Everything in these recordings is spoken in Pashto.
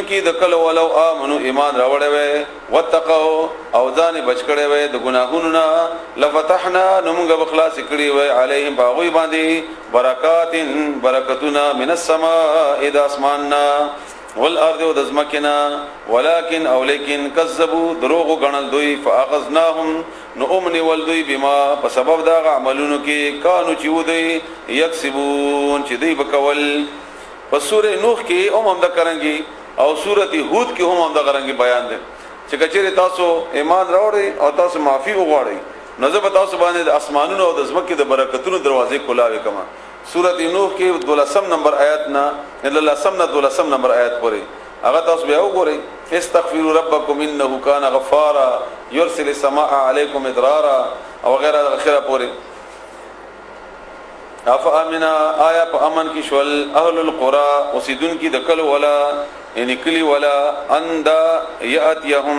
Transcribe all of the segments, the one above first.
کی د کله ولو امنو ایمان راوړې وې وتقوا او ځان بچ کړې وې د ګناهونو نه لفتحنا نمغه بخلاص کړې وې علیهم باغوی باندې برکاتنا من السماء اذ اسماننا والارض وذزمکنا ولكن او لیکن کذبوا دروغ غنل دوی فاخذناهم نؤمن ولدوی بما په سبب دا عملونو کې کانو چې ودی یکسبون چې دوی بکول په سورې نوح کې هم دا کرانګي او سورۃ هود کې هم دا کرانګي بیان دي چې کچېره تاسو ایمان راوړئ او تاسو معافي وغواړئ نو زه به تاسو باندې د اسمانونو او د زمکې د برکتونو دروازې کولاوي کما سورۃ نوح کې 12 نمبر آیات نه الا 12 نمبر آیات پورې هغه تاسو بیا وګورئ استغفروا ربکم انه کان غفارا يرسل السماء علیکم ادرارا او غیره اخره پورې افامنا آیا په امن کې شول اهل القرى وسیدون کې دکل ولا یعنی کلی ولا اندا یاتیهم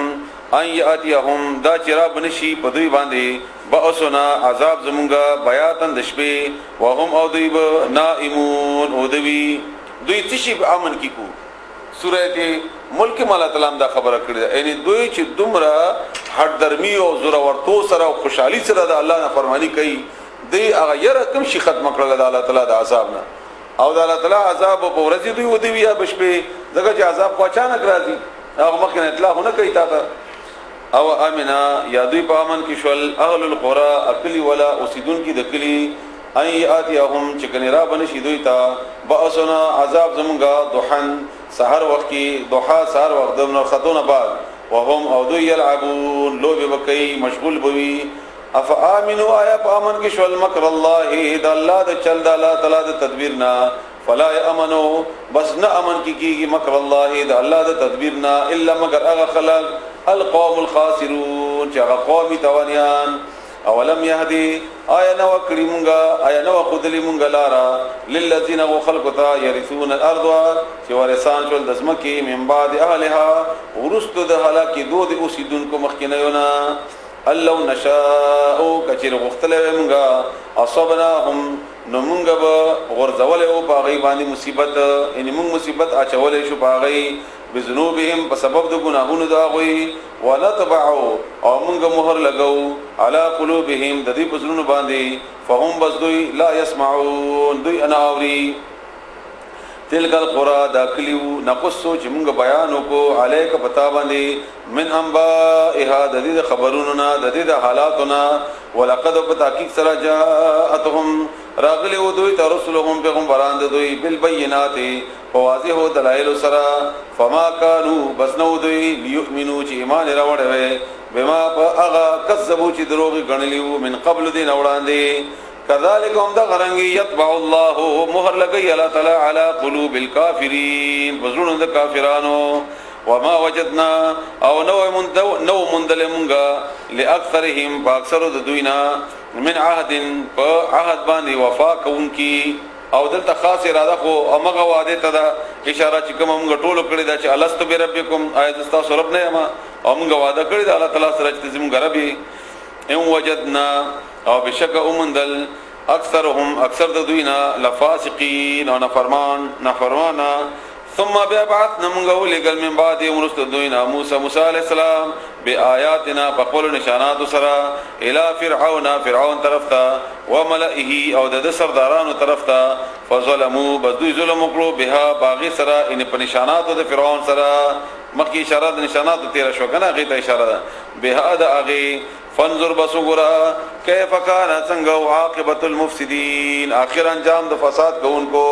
ان یاتیهم دا چرا بنشي په دوی باندې باسنا عذاب زمونږه بیاتن د شپې وهم او دوی نائمون او دوی تشي په امن کې کو سورې ملک مال تعالی دا خبره کړې یعنی دوی چې دومره حد درمی او زور ورتو سره او خوشحالي سره د الله نه فرمانی کوي دی هغه یره کوم شي ختم کړل د الله تعالی د عذاب نه او د الله تعالی عذاب په ورځ دوی ودی یا بشپې دغه چې عذاب په اچانک راځي هغه مخکنه اطلاع نه کوي تا او امنا یا دوی په امن کې شول اهل القرى اکلی ولا اوسیدون کې دکلی ای اتیهم چې کني را بنشي دوی ته باسنا عذاب زمونږه دوحن سحر وخت کې دوحا سحر وخت دمن خدونه بعد وهم او دوی يلعبون لوب بکئی مشغول بوي افامنوا آیا پامن کې شول مکر الله د الله د چل د الله تعالی د تدبیرنا فلا یامنو بس نه امن کیږي مکر الله د الله د تدبیرنا الا مگر هغه خلق القوم الخاسرون چې هغه قوم توانیان اولم يهدي آیا نو کریمونګه آیا نو خذلی مونګه لارا للذین وخلقتا يرثون الارض چې ورثان شول د زمکی من بعد اهلها ورست د هلاکی دود اوسیدونکو مخکینهونه الله نشاء کچیر غختله مونږه اصبناهم نو مونږه به غرزول او باغی باندې مصیبت ان مونږ مصیبت اچولې شو باغی بذنوبهم په سبب د ګناهونو دا غوي ونتبعوا او مونږه مهر لګاو على قلوبهم د دې پزړونو باندې فهم بس دوی لا يسمعون دوی اناوري تلک القرى داخلیو نقصو چې مونږ بیان وکړو علیک پتا باندې من انباءها د دې خبرونو نه د دې حالاتونه ولقد بتحقیق سره جاءتهم راغلی و دوی ته رسولهم پیغمبران دوی بالبينات فواضح دلائل سره فما كانوا بسنو دوی ليؤمنوا چې ایمان راوړل بما اغا کذبوا چې دروغ غنلیو من قبل دین وړاندې كذلك هم دا غرنگی یتبع الله مهر لگئی اللہ تعالی على قلوب الكافرین بزرون دا کافرانو وما وجدنا او نو مندل منگا لأکثرهم فاکثر دا دوینا من عهد پا عهد باندی وفا کون کی او دلتا خاص اراده خو او مغا وعده تا دا اشاره چکم منگا طولو کردی دا چه الستو بی ربکم آیت استاسو رب نیما او منگا وعده کردی دا اللہ تعالی سرچ منگا ربی ان وجدنا او بشک اومندل اکثرهم اکثر د دوینا لفاسقین او نافرمانا ثم بعثنا من قول من بعد ورست دوینا موسی علیہ السلام بآیاتنا بقول نشانات سرا الى فرعون طرفتا وملئه او د سردارانو طرفتا فظلموا بدوی ظلم وکړو بها باغی سرا ان په نشانات د فرعون سرا مکی اشاره د نشانات تیر شو کنه غیته اشاره ده بها د اغي فانظر بسغرا کیف کان څنګه عاقبت المفسدين اخر انجام د فساد کوونکو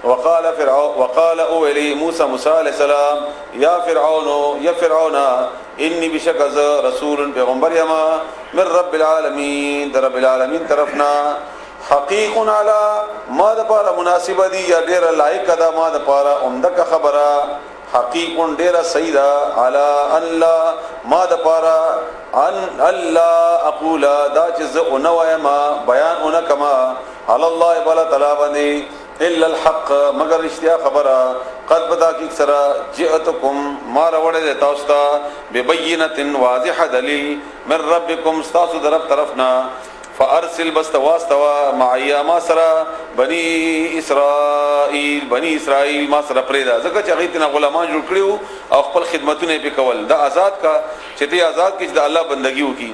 وقال اولی موسی علیہ السلام یا فرعون انی بشکز رسول پیغمبر یما من رب العالمین در رب العالمین طرفنا حقیق علی ما د پاره مناسبه دی یا ډیر لایق ده ما د پاره عمدک خبره حقیق ډیر سیدا علی ان لا ما د پاره ان الله اقول دا چې زه نوایما بیان اونکما علی الله بلا تعالی باندې الا الحق مگر اشتیا خبره قد بدا کی سرا جئتکم ما روړل تاسو ته ببینه واضحه دلیل من ربکم استاسو درف طرفنا فارسل بستواستوا معیا ما سره بني اسرائیل ما سره پرېدا ځکه چې هغه تنا غلامان جوړ کړیو او خپل خدمتونه په کول دا آزاد کا چې ته آزاد کې د الله بندگی وکي.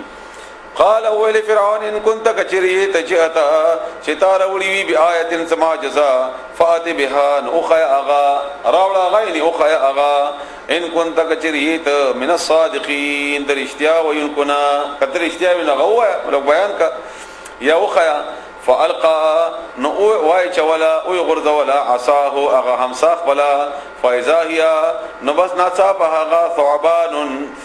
قال اول فرعون ان كنت كثير تجئتا شتار ولي بآية سما جزاء فات بها اخي اغا راولا غيني اخي اغا ان كنت كثير من الصادقين درشتيا وينكنا كثير اشتيا من غوا لو بيان کا يا اخي فالقى نو واي چولا او غرز ولا عصاه اغا همساخ بلا فاذا هي نبس ناصا بها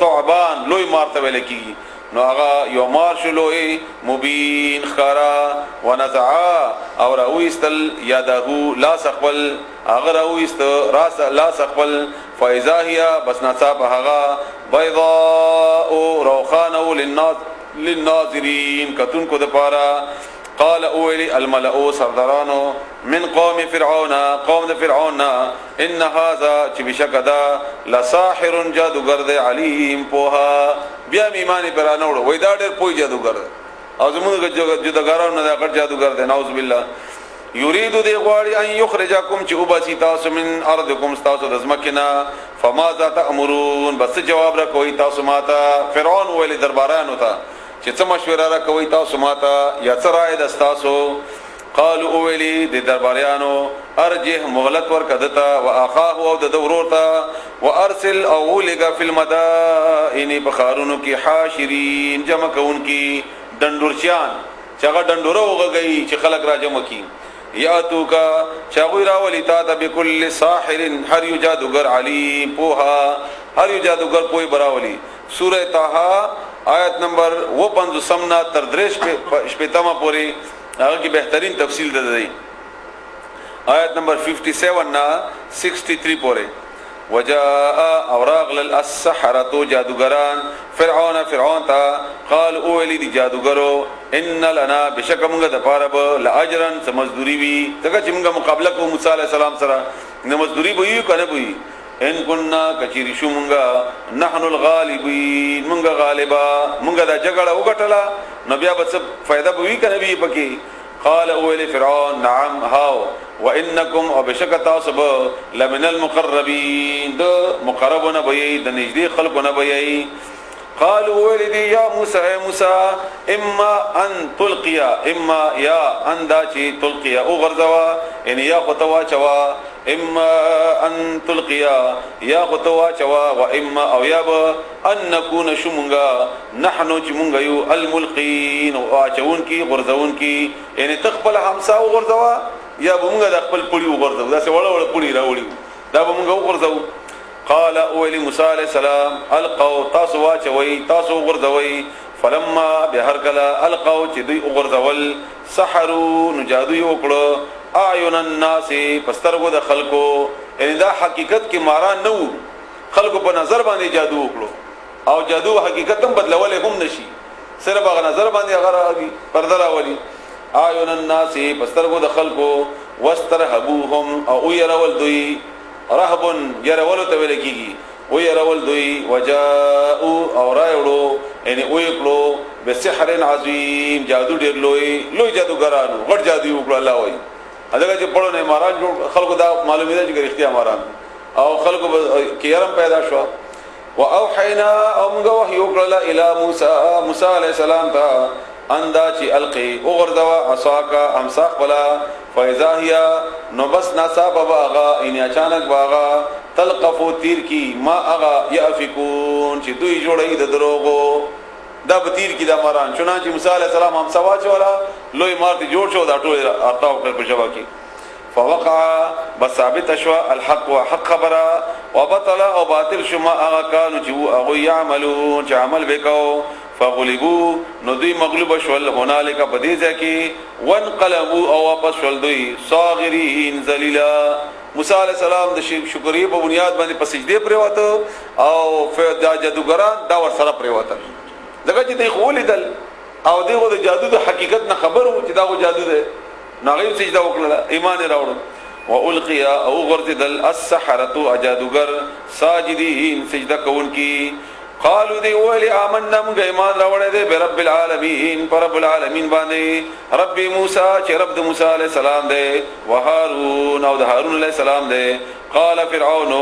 ثعبان لوی مرتبه لکی نو هغه یو مار شلوې مبین خرا ونزعا او راويستل یاده لا سقبل هغه راويست راس لا سقبل فاذا هي بس نصاب هغه بيضاء روخانه للناظرين کتون کو د پارا. قال اولي الملأ سردارانو من قوم فرعون قوم فرعون ان هذا چې بشکدا لساحر جادوگر دی علیم پوها بیا ایمان پر نه وړو وای دا ډېر پوی جادوگر او زموږ جادوګرانو نه دا جادوگر دی نعوذ بالله. یرید دی غواړي ان یخرجکم چې وبسی تاسو من ارضکم تاسو د زمکنا فماذا تأمرون بس جواب را کوي تاسو ماته فرعون ویل دربارانو ته چې څه مشوره را کوي تاسو ماته یا څه رائے د تاسو. قالوا اولی د درباریانو ارجه مغلط ور کدتا واخاه او د ضرورتا وارسل او لغا فی المدائن بخارونو کی حاشرین جمع کون کی ډندورچیان چاغه ډندورو وغږی چې خلق را جمع کی یاتو کا چاغوی راولی تا د بكل ساحر هر یو جادوگر علیم پوها هر یو جادوگر پوی براولی. سوره طه آیت نمبر 55 سمنا تر درش شپتما پوری هغه کی بهترین تفصیل ده دی. آیت نمبر 57 نا 63 پوری وجاء اوراق للسحرة جادوگران فرعون تا قال اولی دی جادوگرو ان لنا بشکمغه د پاره به لاجرن سمزدوری وی دغه چې موږ مقابله کو موسی علی السلام سره نه مزدوری به یو کنه به ان كنا کچری شو مونږه نحن الغالبین مونږه غالبا مونږه دا جګړه وګټله نبي بس فائدہ به وی کنه به پکې. قال اول فرعون نعم هاو وانکم وبشکتا سب لمن المقربین د مقربون به د نږدې خلقونه به. قالوا ولدي يا موسى اما ان تلقيا اما يا ان داچی تلقيا او غرزوا ان یا خطوا چوا اما ان تلقيا یا خطوا چوا و اما او یا ان نكون شمغا نحنو چمغا یو الملقين او چون کی غرزون کی یعنی تخپل همسا او غرزوا یا بمغا د خپل پړی او غرزوا دا څه وړ پړی راوړي دا بمغا او غرزوا. قال اول موسی علیہ السلام القوا تاسو واچوي تاسو غرزوي فلما بهرکلا القوا چې دوی غرزول سحروا نجادو وکړو اعین الناس پسترغو د خلکو ان دا حقیقت کې ماران نو خلکو په نظر باندې جادو وکړو او جادو حقیقت هم بدلول هم نشي صرف هغه نظر باندې هغه پرده راولي. اعین الناس پسترغو د خلکو واسترهبوهم او يرول دوی رهبن يرول ته ویل کیږي او يرول دوی وجاءوا او رايړو یعنی او یکلو بسحر عظیم جادو ډیر لوی جادوګرانو غټ جادو وکړه الله وای هغه چې پړو نه ماران جوړ خلکو دا معلومه ده چې اختیار ماران او خلکو کې يرم پیدا شو. واوحینا او موږ وحی وکړه الی موسی علیہ السلام ته اندا چې القي او غرزوا عصاکا امساق بلا فاذا هي نو بس ناصاب باغا ان اچانک باغا تلقفو تیر کی ما اغا یافکون چې دوی جوړی د دروغو دا بتیر کی دا ماران چنانچہ موسی علیہ السلام هم سوا چولا لوی مارتی جوړ شو دا ټول ارتاو کړ په جواب کې فوقع بثابت شو الحق وحق خبره وبطل او باطل شما اغا کانو چې هغه يعملون چې عمل وکاو فغلبوا نو دوی مغلوب شول هنالک بدیزه کی وانقلبوا او واپس شول دوی صاغرین ذلیلا. موسی علیہ السلام د شکرې په بنیاد باندې په سجده پریوته او دا جادوګران دا ور سره پریوته دغه چې دوی خولیدل او دغه د جادو د حقیقت نه خبرو چې دا جادو ده ناغي سجده وکړه ایمان راوړ والقیا او غرزدل السحرة اجادوګر ساجدین سجده کوونکی قالوا دی ویل آمنا موږ ایمان راوړی دی برب العالمین پر رب العالمین باندې رب موسی چې رب د موسی علیہ السلام دی و هارون او د هارون علیہ السلام دی. قال فرعون